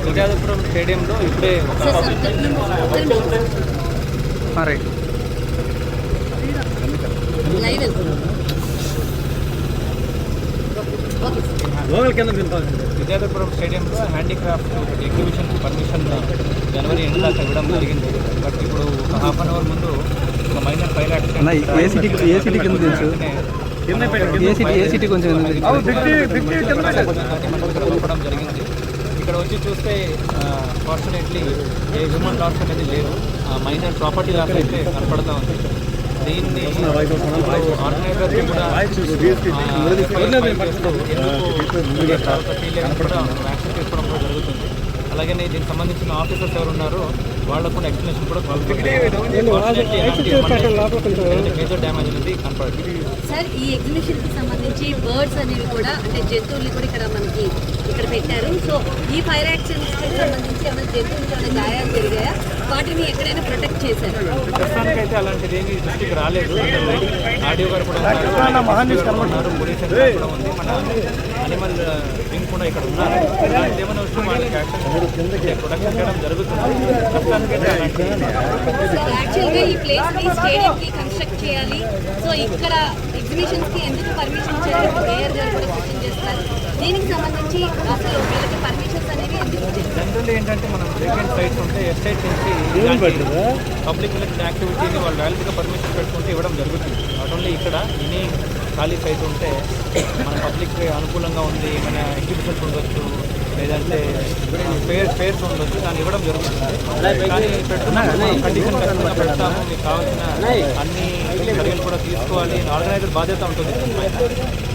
విజయపురం స్టేడియంలో ఇప్పుడే విజయపురం స్టేడియంలో హ్యాండీక్రాఫ్ట్ ఎగ్జిబిషన్ పర్మిషన్ జనవరి ఎండ్ దాకా ఇవ్వడం జరిగింది. బట్ ఇప్పుడు ఒక హాఫ్ అన్ అవర్ ముందు ఒక మైనర్ ఫైర్ యాక్సిడెంట్ చెప్పడం జరిగింది. ఇక్కడ వచ్చి చూస్తే ఫార్చునేట్లీ ఏ హ్యూమన్ లాస్ అనేది లేదు, మైనర్ ప్రాపర్టీ లాస్ అయితే కనపడతా ఉంది. దీన్ని ఆర్గనైజర్స్ కూడా యాక్షన్ తీసుకోవడం కూడా జరుగుతుంది. అలాగే దీనికి సంబంధించిన ఆఫీసర్స్ ఎవరు ఉన్నారో వాళ్ళకు కూడా ఎక్స్ప్లెనేషన్ కూడా మేజర్ డ్యామేజ్ అనేది కనపడుతుంది. సార్, ఈ ఎగ్జిబిషన్ కి సంబంధించి బర్డ్స్ అనేవి కూడా అంటే జంతువులు కూడా ఇక్కడ మనకి ఇక్కడ పెట్టారు. సో ఈ ఫైర్ యాక్సిడెంట్స్ కి సంబంధించి ఏమైనా జంతువులు ఏమైనా గాయాలు జరిగాయా, వాటిని ఎక్కడైనా ప్రొటెక్ట్ చేశారు? ప్రస్తుతానికి అయితే అలాంటిది ఏమి దృష్టికి రాలేదు. ఆడియో గారు కూడా ఉన్నారు, పోలీస్ కూడా ఉంది, మన అనిమల్ వింగ్ కూడా ఇక్కడ ఉన్నారు. అలాంటిది ఏమైనా వస్తే వాళ్ళకి ప్రొటెక్షన్ చేయడం జరుగుతుంది. యాక్చువల్గా ఈ ప్లేస్ ని స్టేడియం కి కన్స్ట్రక్ట్ చేయాలి. సో ఇక్కడ ఎగ్జిబిషన్స్ కి ఎందుకు పర్మిషన్ చేయాలి, మేయర్ గారు కూడా క్వశ్చన్ చేస్తారు. దీనికి సంబంధించి అసలు వీళ్ళకి పర్మిషన్స్ అనేవి ఎందుకు? జనరల్లీ ఏంటంటే మనం వేకెంట్ సైట్స్ ఉంటే ఎస్టేట్ నుంచి పబ్లిక్ రిలేటెడ్ యాక్టివిటీని వాళ్ళు వ్యాలిడ్గా పర్మిషన్ పెట్టుకుంటే ఇవ్వడం జరుగుతుంది. నాట్ ఓన్లీ ఇక్కడ ఎనీ ఖాళీ సైట్ ఉంటే మన పబ్లిక్ అనుకూలంగా ఉంది, ఏమైనా ఎగ్జిబిషన్స్ ఉండొచ్చు, లేదంటే ఫేర్స్ ఉండొచ్చు, దాన్ని ఇవ్వడం జరుగుతుంది. కానీ పెడుతున్నప్పుడు కండిషన్ ఖచ్చితంగా పెడతాము, మీకు కావాల్సిన అన్ని చర్యలు కూడా తీసుకోవాలి, ఆర్గనైజర్ బాధ్యత ఉంటుంది.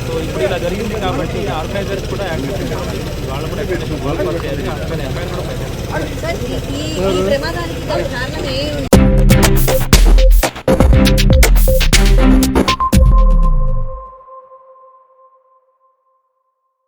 సో ఇప్పుడు ఇలా జరిగింది కాబట్టి ఆర్గనైజర్స్ కూడా యాక్టివిటీ వాళ్ళు కూడా ఎఫ్ఐఆర్ కూడా పెట్టారు.